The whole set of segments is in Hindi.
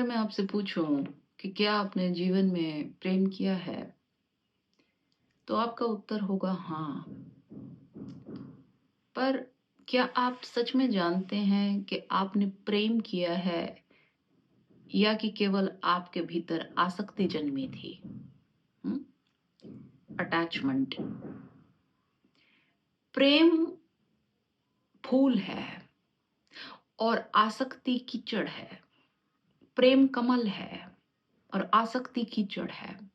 अगर मैं आपसे पूछूं कि क्या आपने जीवन में प्रेम किया है, तो आपका उत्तर होगा हाँ। पर क्या आप सच में जानते हैं कि आपने प्रेम किया है या कि केवल आपके भीतर आसक्ति जन्मी थी? अटैचमेंट। प्रेम फूल है और आसक्ति कीचड़ है। प्रेम कमल है और आसक्ति कीचड़ है।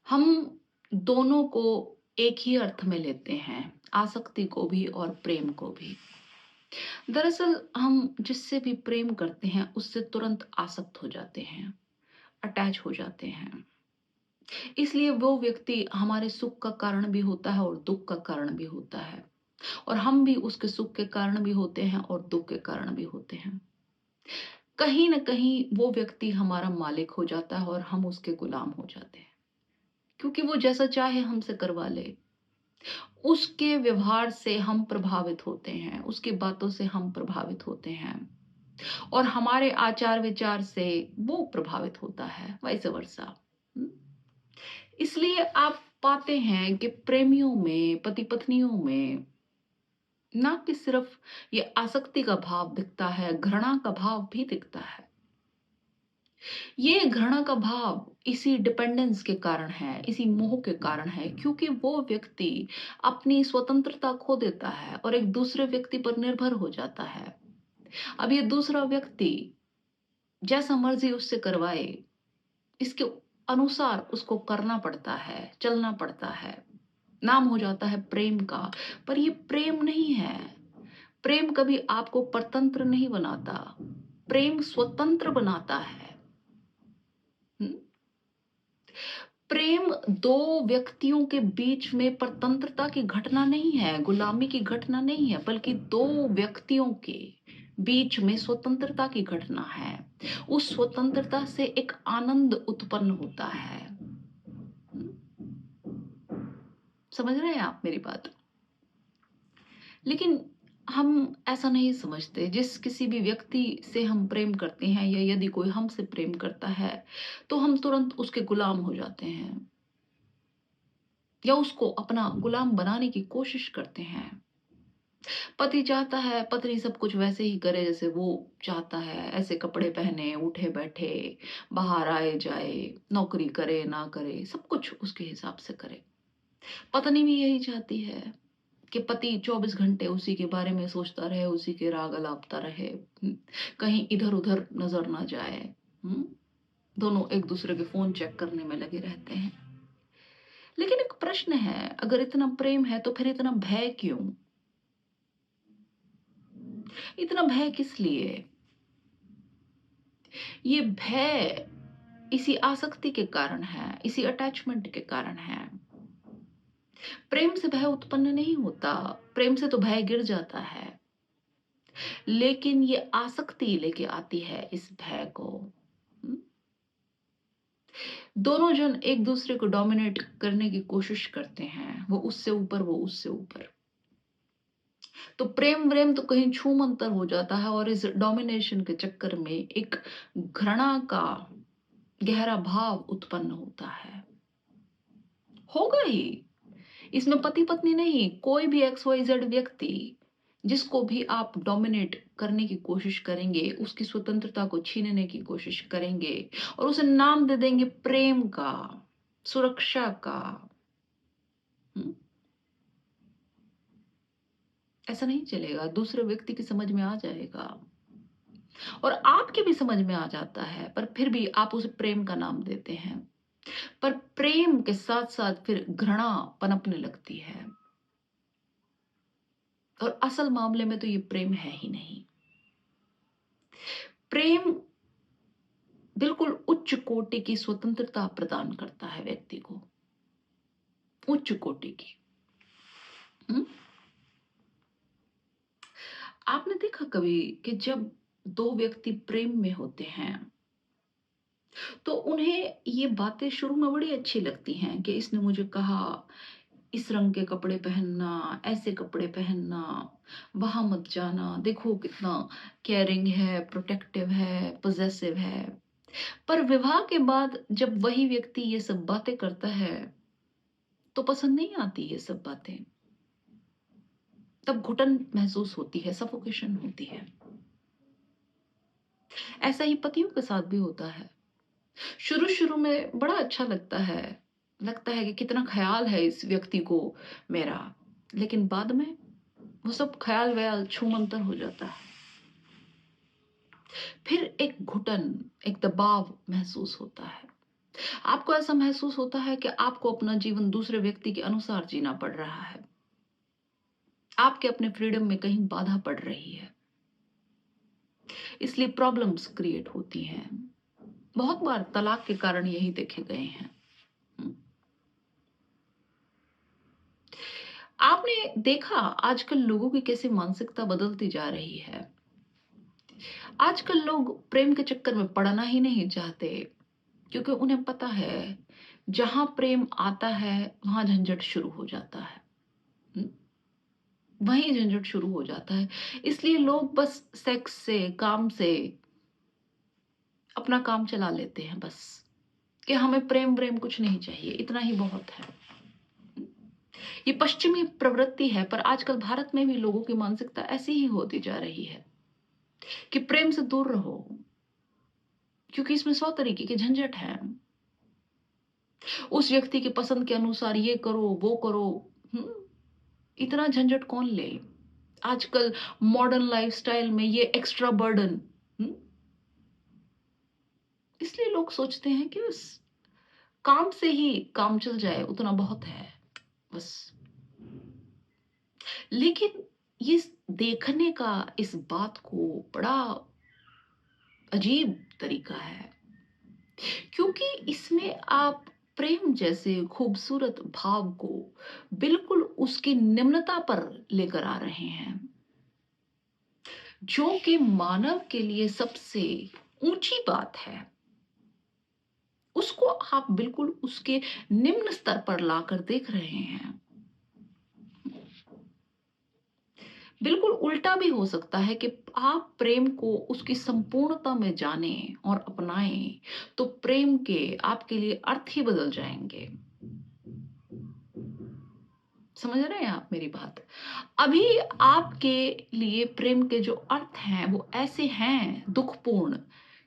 हम दोनों को एक ही अर्थ में लेते हैं, आसक्ति को भी और प्रेम को भी। दरअसल हम जिससे भी प्रेम करते हैं उससे तुरंत आसक्त हो जाते हैं, अटैच हो जाते हैं। इसलिए वो व्यक्ति हमारे सुख का कारण भी होता है और दुख का कारण भी होता है, और हम भी उसके सुख के कारण भी होते हैं और दुख के कारण भी होते हैं। कहीं ना कहीं वो व्यक्ति हमारा मालिक हो जाता है और हम उसके गुलाम हो जाते हैं, क्योंकि वो जैसा चाहे हमसे करवा ले। उसके व्यवहार से हम प्रभावित होते हैं, उसकी बातों से हम प्रभावित होते हैं, और हमारे आचार विचार से वो प्रभावित होता है, वैसे वर्षा। इसलिए आप पाते हैं कि प्रेमियों में, पति पत्नियों में ना कि सिर्फ ये आसक्ति का भाव दिखता है, घृणा का भाव भी दिखता है। ये घृणा का भाव इसी डिपेंडेंस के कारण है, इसी मोह के कारण है, क्योंकि वो व्यक्ति अपनी स्वतंत्रता खो देता है और एक दूसरे व्यक्ति पर निर्भर हो जाता है। अब ये दूसरा व्यक्ति जैसा मर्जी उससे करवाए, इसके अनुसार उसको करना पड़ता है, चलना पड़ता है। नाम हो जाता है प्रेम का, पर ये प्रेम नहीं है। प्रेम कभी आपको परतंत्र नहीं बनाता, प्रेम स्वतंत्र बनाता है। हम्म? प्रेम दो व्यक्तियों के बीच में परतंत्रता की घटना नहीं है, गुलामी की घटना नहीं है, बल्कि दो व्यक्तियों के बीच में स्वतंत्रता की घटना है। उस स्वतंत्रता से एक आनंद उत्पन्न होता है। समझ रहे हैं आप मेरी बात? लेकिन हम ऐसा नहीं समझते। जिस किसी भी व्यक्ति से हम प्रेम करते हैं या यदि कोई हमसे प्रेम करता है, तो हम तुरंत उसके गुलाम हो जाते हैं या उसको अपना गुलाम बनाने की कोशिश करते हैं। पति चाहता है पत्नी सब कुछ वैसे ही करे जैसे वो चाहता है, ऐसे कपड़े पहने, उठे बैठे, बाहर आए जाए, नौकरी करे ना करे, सब कुछ उसके हिसाब से करे। पत्नी भी यही चाहती है कि पति 24 घंटे उसी के बारे में सोचता रहे, उसी के राग अलापता रहे, कहीं इधर उधर नजर ना जाए। दोनों एक दूसरे के फोन चेक करने में लगे रहते हैं। लेकिन एक प्रश्न है, अगर इतना प्रेम है तो फिर इतना भय क्यों? इतना भय किस लिए? ये भय इसी आसक्ति के कारण है, इसी अटैचमेंट के कारण है। प्रेम से भय उत्पन्न नहीं होता, प्रेम से तो भय गिर जाता है, लेकिन ये आसक्ति लेके आती है इस भय को। हम्म? दोनों जन एक दूसरे को डोमिनेट करने की कोशिश करते हैं, वो उससे ऊपर, वो उससे ऊपर। तो प्रेम व्रेम तो कहीं छू मंतर हो जाता है, और इस डोमिनेशन के चक्कर में एक घृणा का गहरा भाव उत्पन्न होता है। होगा ही। इसमें पति पत्नी नहीं, कोई भी XYZ व्यक्ति जिसको भी आप डोमिनेट करने की कोशिश करेंगे, उसकी स्वतंत्रता को छीनने की कोशिश करेंगे और उसे नाम दे देंगे प्रेम का, सुरक्षा का। हम्म? ऐसा नहीं चलेगा। दूसरे व्यक्ति की समझ में आ जाएगा और आपके भी समझ में आ जाता है, पर फिर भी आप उसे प्रेम का नाम देते हैं। पर प्रेम के साथ साथ फिर घृणा पनपने लगती है, और असल मामले में तो ये प्रेम है ही नहीं। प्रेम बिल्कुल उच्च कोटि की स्वतंत्रता प्रदान करता है व्यक्ति को, उच्च कोटि की। हम्म? आपने देखा कभी कि जब दो व्यक्ति प्रेम में होते हैं तो उन्हें ये बातें शुरू में बड़ी अच्छी लगती हैं कि इसने मुझे कहा इस रंग के कपड़े पहनना, ऐसे कपड़े पहनना, वहां मत जाना, देखो कितना केयरिंग है, प्रोटेक्टिव है, पॉजेसिव है। पर विवाह के बाद जब वही व्यक्ति ये सब बातें करता है तो पसंद नहीं आती ये सब बातें। तब घुटन महसूस होती है, सफोकेशन होती है। ऐसा ही पतियों के साथ भी होता है। शुरू शुरू में बड़ा अच्छा लगता है कि कितना ख्याल है इस व्यक्ति को मेरा, लेकिन बाद में वो सब ख्याल व्याल छूमंतर हो जाता है। फिर एक घुटन, एक दबाव महसूस होता है। आपको ऐसा महसूस होता है कि आपको अपना जीवन दूसरे व्यक्ति के अनुसार जीना पड़ रहा है, आपके अपने फ्रीडम में कहीं बाधा पड़ रही है, इसलिए प्रॉब्लम्स क्रिएट होती हैं। बहुत बार तलाक के कारण यही देखे गए हैं। आपने देखा आजकल लोगों की कैसे मानसिकता बदलती जा रही है। आजकल लोग प्रेम के चक्कर में पड़ना ही नहीं चाहते, क्योंकि उन्हें पता है जहां प्रेम आता है वहां झंझट शुरू हो जाता है। हम्म, वहीं झंझट शुरू हो जाता है। इसलिए लोग बस सेक्स से, काम से अपना काम चला लेते हैं, बस कि हमें प्रेम प्रेम कुछ नहीं चाहिए, इतना ही बहुत है। ये पश्चिमी प्रवृत्ति है, पर आजकल भारत में भी लोगों की मानसिकता ऐसी ही होती जा रही है कि प्रेम से दूर रहो, क्योंकि इसमें 100 तरीके के झंझट है। उस व्यक्ति के पसंद के अनुसार ये करो, वो करो। इतना झंझट कौन ले? आजकल मॉडर्न लाइफस्टाइल में ये एक्स्ट्रा बर्डन। इसलिए लोग सोचते हैं कि बस काम से ही काम चल जाए, उतना बहुत है बस। लेकिन ये देखने का इस बात को बड़ा अजीब तरीका है, क्योंकि इसमें आप प्रेम जैसे खूबसूरत भाव को बिल्कुल उसकी निम्नता पर लेकर आ रहे हैं, जो कि मानव के लिए सबसे ऊंची बात है, उसको आप बिल्कुल उसके निम्न स्तर पर लाकर देख रहे हैं। बिल्कुल उल्टा भी हो सकता है कि आप प्रेम को उसकी संपूर्णता में जाने और अपनाएं, तो प्रेम के आपके लिए अर्थ ही बदल जाएंगे। समझ रहे हैं आप मेरी बात? अभी आपके लिए प्रेम के जो अर्थ हैं वो ऐसे हैं दुखपूर्ण,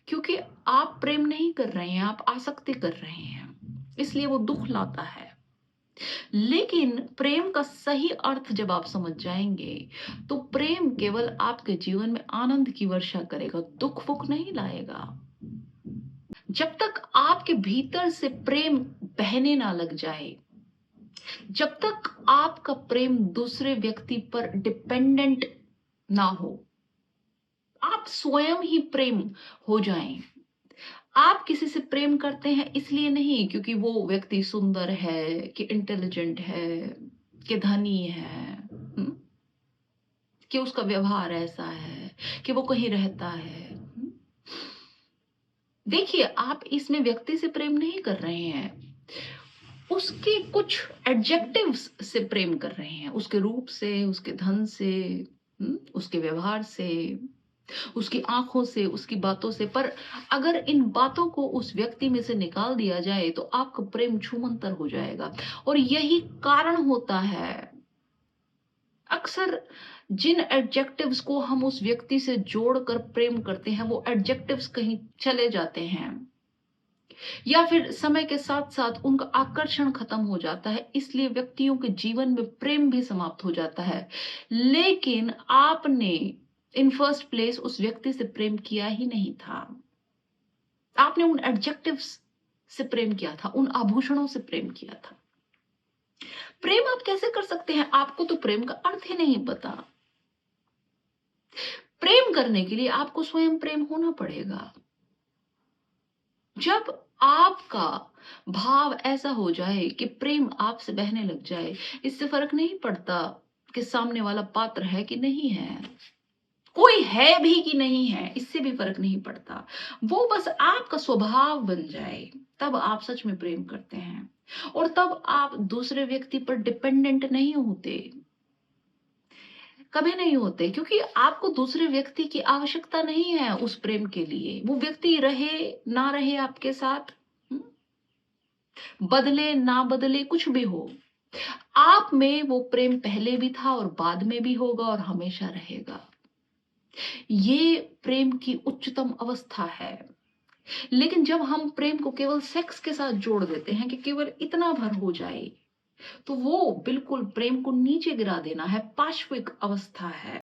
क्योंकि आप प्रेम नहीं कर रहे हैं, आप आसक्ति कर रहे हैं, इसलिए वो दुख लाता है। लेकिन प्रेम का सही अर्थ जब आप समझ जाएंगे, तो प्रेम केवल आपके जीवन में आनंद की वर्षा करेगा, दुख वुख नहीं लाएगा। जब तक आपके भीतर से प्रेम बहने ना लग जाए, जब तक आपका प्रेम दूसरे व्यक्ति पर डिपेंडेंट ना हो, आप स्वयं ही प्रेम हो जाएं। आप किसी से प्रेम करते हैं इसलिए नहीं क्योंकि वो व्यक्ति सुंदर है, कि इंटेलिजेंट है, कि धनी है, कि उसका व्यवहार ऐसा है, कि वो कहीं रहता है। देखिए, आप इसमें व्यक्ति से प्रेम नहीं कर रहे हैं, उसके कुछ एडजेक्टिव्स से प्रेम कर रहे हैं, उसके रूप से, उसके धन से, उसके व्यवहार से, उसकी आंखों से, उसकी बातों से। पर अगर इन बातों को उस व्यक्ति में से निकाल दिया जाए तो आपका प्रेम छूमंतर हो जाएगा। और यही कारण होता है अक्सर जिन एडजेक्टिव्स को हम उस व्यक्ति से जोड़कर प्रेम करते हैं, वो एडजेक्टिव्स कहीं चले जाते हैं, या फिर समय के साथ साथ उनका आकर्षण खत्म हो जाता है, इसलिए व्यक्तियों के जीवन में प्रेम भी समाप्त हो जाता है। लेकिन आपने इन फर्स्ट प्लेस उस व्यक्ति से प्रेम किया ही नहीं था, आपने उन एडजेक्टिव्स से प्रेम किया था, उन आभूषणों से प्रेम किया था। प्रेम आप कैसे कर सकते हैं? आपको तो प्रेम का अर्थ ही नहीं पता। प्रेम करने के लिए आपको स्वयं प्रेम होना पड़ेगा। जब आपका भाव ऐसा हो जाए कि प्रेम आपसे बहने लग जाए, इससे फर्क नहीं पड़ता कि सामने वाला पात्र है कि नहीं है, कोई है भी कि नहीं है, इससे भी फर्क नहीं पड़ता। वो बस आपका स्वभाव बन जाए, तब आप सच में प्रेम करते हैं। और तब आप दूसरे व्यक्ति पर डिपेंडेंट नहीं होते, कभी नहीं होते, क्योंकि आपको दूसरे व्यक्ति की आवश्यकता नहीं है उस प्रेम के लिए। वो व्यक्ति रहे, ना रहे आपके साथ, हुँ, बदले, ना बदले, कुछ भी हो। आप में वो प्रेम पहले भी था और बाद में भी होगा और हमेशा रहेगा। ये प्रेम की उच्चतम अवस्था है। लेकिन जब हम प्रेम को केवल सेक्स के साथ जोड़ देते हैं कि केवल इतना भर हो जाए, तो वो बिल्कुल प्रेम को नीचे गिरा देना है, पाश्विक अवस्था है।